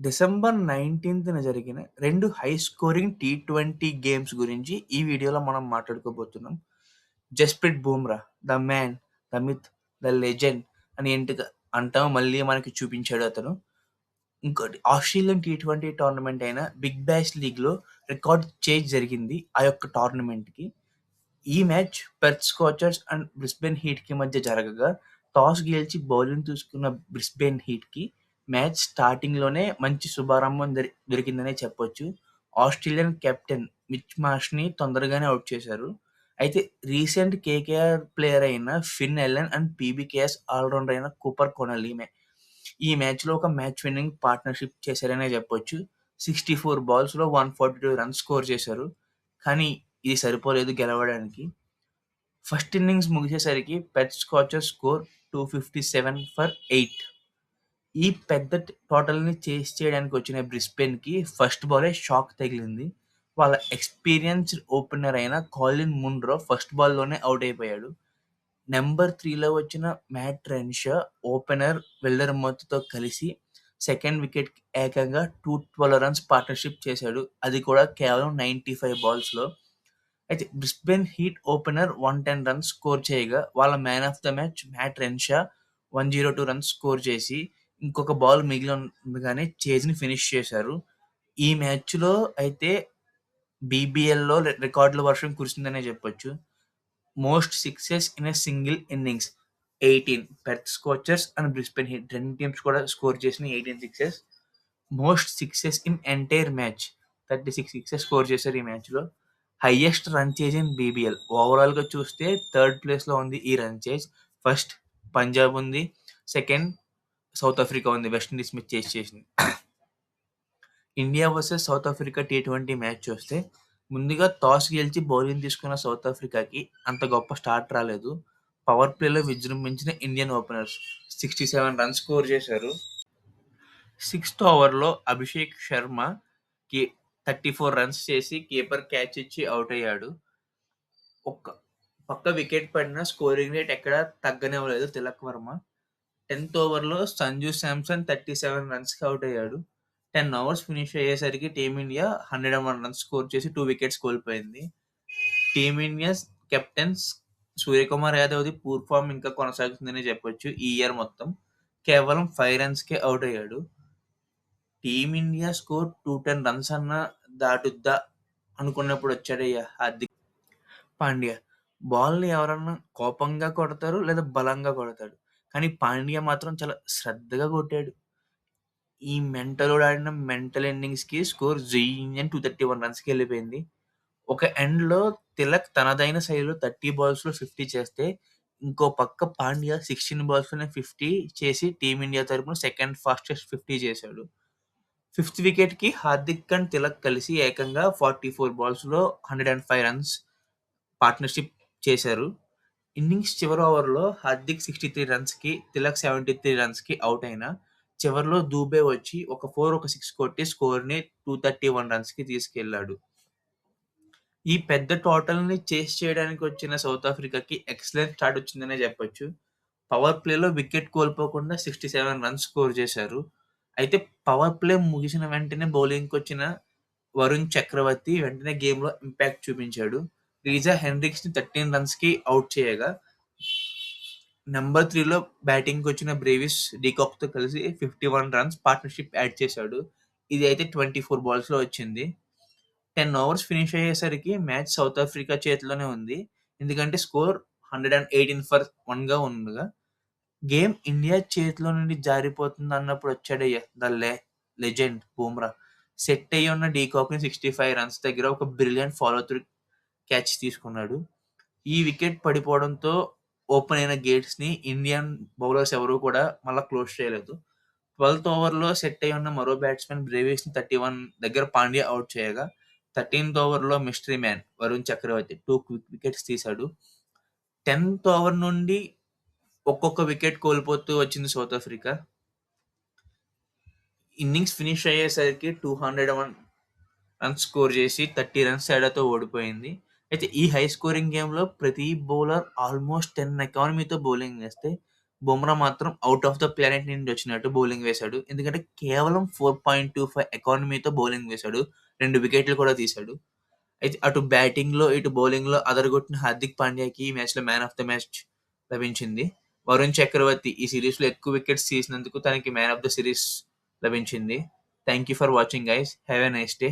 December 19న జరిగిన 2 high scoring T20 games గురించి ఈ వీడియోలో మనం మాట్లాడుకోబోతున్నాం. Jasprit Bumrah, the man, the myth, the legend అని ఏంటిగా అంటాం మళ్ళీ మనకి చూపించాడు అతను. ఇంకోటి ఆస్ట్రేలియన్ టీ20 టోర్నమెంట్ అయిన బిగ్ బ్యాష్ లీగ్‌లో రికార్డ్ చేంజ్ జరిగింది ఆ యొక్క టోర్నమెంట్‌కి. ఈ match Perth Scorchers and Brisbane హీట్‌కి మధ్య జరగగా టాస్ గెలిచి బౌలింగ్ తీసుకున్న బ్రిస్బేన్ హీట్‌కి మ్యాచ్ స్టార్టింగ్‌లోనే మంచి శుభారంభం దొరికిందనే చెప్పొచ్చు. ఆస్ట్రేలియన్ కెప్టెన్ మిచ్ మార్ష్‌ని తొందరగానే ఔట్ చేశారు. అయితే రీసెంట్ కేకేఆర్ ప్లేయర్ అయిన ఫిన్ ఎలెన్ అండ్ పీబీకేఎస్ ఆల్రౌండర్ అయిన కూపర్ కొనల్ ఈ మ్యాచ్‌లో ఒక మ్యాచ్ విన్నింగ్ పార్ట్నర్‌షిప్ చేశారనే చెప్పొచ్చు. 64 బాల్స్‌లో 142 రన్స్ స్కోర్ చేశారు. కానీ ఇది సరిపోలేదు గెలవడానికి. ఫస్ట్ ఇన్నింగ్స్ ముగిసేసరికి పెర్త్ స్కాచర్స్ స్కోర్ 257 ఫర్ 8. ఈ పెద్ద టోటల్‌ని చేజ్ చేయడానికి వచ్చిన బ్రిస్బేన్‌కి ఫస్ట్ బాలే షాక్ తగిలింది. వాళ్ళ ఎక్స్‌పీరియన్స్డ్ ఓపెనర్ అయిన కాలిన్ మున్రో ఫస్ట్ బాల్‌లోనే ఔట్ అయిపోయాడు. నంబర్ 3లో వచ్చిన మ్యాట్ రెన్షా ఓపెనర్ విల్డర్‌మోత్‌తో కలిసి సెకండ్ వికెట్‌కి ఏకంగా 212 రన్స్ పార్ట్నర్‌షిప్ చేశాడు. అది కూడా కేవలం 95 బాల్స్‌లో. అయితే Brisbane Heat opener 110 runs score చేయగా వాళ్ళ man of the match Matt Renshaw 102 runs score చేసి ఇంకొక బాల్ మిగిలి ఉండగానే చేజ్‌ని ఫినిష్ చేశారు. ఈ మ్యాచ్‌లో అయితే బీబీఎల్‌లో రికార్డుల వర్షం కురిసిందనే చెప్పొచ్చు. Most sixes in a single innings 18 Perth Scorchers and Brisbane Heat 2 teams కూడా స్కోర్ చేసిన 18 sixes. Most sixes in entire match 36 sixes score చేశారు ఈ మ్యాచ్‌లో. Highest run chase in BBL ఓవరాల్‌గా చూస్తే థర్డ్ ప్లేస్‌లో ఉంది ఈ రన్ చేజ్. ఫస్ట్ పంజాబ్ ఉంది. సెకండ్ సౌత్ ఆఫ్రికా ఉంది వెస్ట్ ఇండీస్ మీద చేజ్ చేసింది. India versus south Africa T20 match చూస్తే ముందుగా టాస్ గెలిచి బౌలింగ్ తీసుకున్న సౌత్ ఆఫ్రికాకి అంత గొప్ప స్టార్ట్ రాలేదు. పవర్ ప్లేలో విజృంభించిన ఇండియన్ ఓపెనర్స్ 67 రన్స్ స్కోర్ చేశారు. సిక్స్త్ ఓవర్లో అభిషేక్ శర్మకి 34 రన్స్ చేసి కీపర్ క్యాచ్ ఇచ్చి అవుట్ అయ్యాడు. ఒక్క పక్క వికెట్ పడిన స్కోరింగ్ రేట్ ఎక్కడా తగ్గనివ్వలేదు తిలక్ వర్మ. 10th ఓవర్‌లో సంజు శాంసన్ 37 రన్స్‌కి ఔట్ అయ్యాడు. 10 ఓవర్స్ ఫినిష్ అయ్యేసరికి టీమిండియా 101 రన్స్ స్కోర్ చేసి 2 వికెట్స్ కోల్పోయింది. టీమిండియా కెప్టెన్ సూర్యకుమార్ యాదవ్‌ది పూర్ ఫార్మ్ ఇంకా కొనసాగుతుందనే చెప్పొచ్చు ఈ ఇయర్ మొత్తం. కేవలం 5 రన్స్‌కే ఔట్ అయ్యాడు. టీమిండియా స్కోర్ 210 రన్స్ అన్నా దాటుద్దా అనుకున్నప్పుడు వచ్చాడయ్యా హార్దిక్ పాండ్యా. బాల్‌ని ఎవరన్నా కోపంగా కొడతారు లేదా బలంగా కొడతాడు. కానీ పాండ్యా మాత్రం చాలా శ్రద్ధగా కొట్టాడు. ఈ మెంటలోడు ఆడిన మెంటల్ ఇన్నింగ్స్‌కి స్కోర్ జుయ్యి అని 231 రన్స్‌కెళ్ళిపోయింది. ఒక ఎండ్‌లో తిలక్ తనదైన శైలిలో 30 బాల్స్‌లో 50 చేస్తే, ఇంకో పక్క పాండ్యా 16 బాల్స్‌లోనే 50 చేసి టీమిండియా తరపున సెకండ్ ఫాస్టెస్ట్ 50 చేశాడు. ఫిఫ్త్ వికెట్‌కి హార్దిక్ అండ్ తిలక్ కలిసి ఏకంగా 44 బాల్స్‌లో 105 రన్స్ పార్ట్నర్‌షిప్ చేశారు. ఇన్నింగ్స్ చివరి ఓవర్‌లో హార్దిక్ 63 రన్స్‌కి, తిలక్ 73 రన్స్‌కి ఔట్ అయినా, చివర్లో దూబే వచ్చి ఒక 4, ఒక 6 కొట్టి స్కోర్‌ని 231 రన్స్‌కి తీసుకెళ్లాడు. ఈ పెద్ద టోటల్‌ని చేజ్ చేయడానికి వచ్చిన సౌత్ ఆఫ్రికాకి ఎక్సలెంట్ స్టార్ట్ వచ్చిందనే చెప్పొచ్చు. పవర్ ప్లేలో వికెట్ కోల్పోకుండా 67 రన్స్ స్కోర్ చేశారు. అయితే పవర్ ప్లే ముగిసిన వెంటనే బౌలింగ్‌కొచ్చిన వరుణ్ చక్రవర్తి వెంటనే గేమ్‌లో ఇంపాక్ట్ చూపించాడు. రీజా హెండ్రిక్స్‌ని 13 రన్స్‌కి ఔట్ చేయగా, నంబర్ 3లో బ్యాటింగ్‌కొచ్చిన బ్రేవిస్ డీకాక్‌తో కలిసి 51 రన్స్ పార్ట్నర్‌షిప్ యాడ్ చేశాడు. ఇది అయితే 24 బాల్స్‌లో వచ్చింది. 10 ఓవర్స్ ఫినిష్ అయ్యేసరికి మ్యాచ్ సౌత్ ఆఫ్రికా చేతిలోనే ఉంది. ఎందుకంటే స్కోర్ 118 ఫర్ 1గా ఉండగా, గేమ్ ఇండియా చేతిలో నుండి జారిపోతుందన్నప్పుడు వచ్చాడయ్యా లెజెండ్ బూమ్రా. సెట్ అయ్యి ఉన్న డీకాక్‌ని 65 రన్స్ దగ్గర ఒక బ్రిలియంట్ ఫాలో త్రూ క్యాచ్ తీసుకున్నాడు. ఈ వికెట్ పడిపోవడంతో ఓపెన్ అయిన గేట్స్‌ని ఇండియన్ బౌలర్స్ ఎవరు కూడా మళ్ళా క్లోజ్ చేయలేదు. 12థ్ ఓవర్‌లో సెట్ అయ్యి ఉన్న మరో బ్యాట్స్‌మన్ బ్రేవిస్‌ని 31 దగ్గర పాండ్యా ఔట్ చేయగా, 13థ్ ఓవర్‌లో మిస్టరీ మ్యాన్ వరుణ్ చక్రవర్తి 2 క్విక్ వికెట్స్ తీశాడు. 10థ్ ఓవర్ నుండి ఒక్కొక్క వికెట్ కోల్పోతూ వచ్చింది సౌత్ ఆఫ్రికా. ఇన్నింగ్స్ ఫినిష్ అయ్యేసరికి 201 రన్స్ స్కోర్ చేసి 30 రన్స్ తేడాతో ఓడిపోయింది. అయితే ఈ హై స్కోరింగ్ గేమ్‌లో ప్రతి బౌలర్ ఆల్మోస్ట్ 10 ఎకానమీతో బౌలింగ్ వేస్తే బుమ్రా మాత్రం ఔట్ ఆఫ్ ద ప్లానెట్ నుండి వచ్చినట్టు బౌలింగ్ వేశాడు. ఎందుకంటే కేవలం 4.25 ఎకానమీతో బౌలింగ్ వేశాడు. 2 వికెట్లు కూడా తీశాడు. అయితే అటు బ్యాటింగ్‌లో, ఇటు బౌలింగ్‌లో అదరగొట్టిన హార్దిక్ పాండ్యాకి ఈ మ్యాచ్‌లో మ్యాన్ ఆఫ్ ద మ్యాచ్ లభించింది. వరుణ్ చక్రవర్తి ఈ సీరీస్‌లో ఎక్కువ వికెట్స్ తీసినందుకు తనకి మ్యాన్ ఆఫ్ ద సిరీస్ లభించింది. Thank you for watching guys. Have a nice day.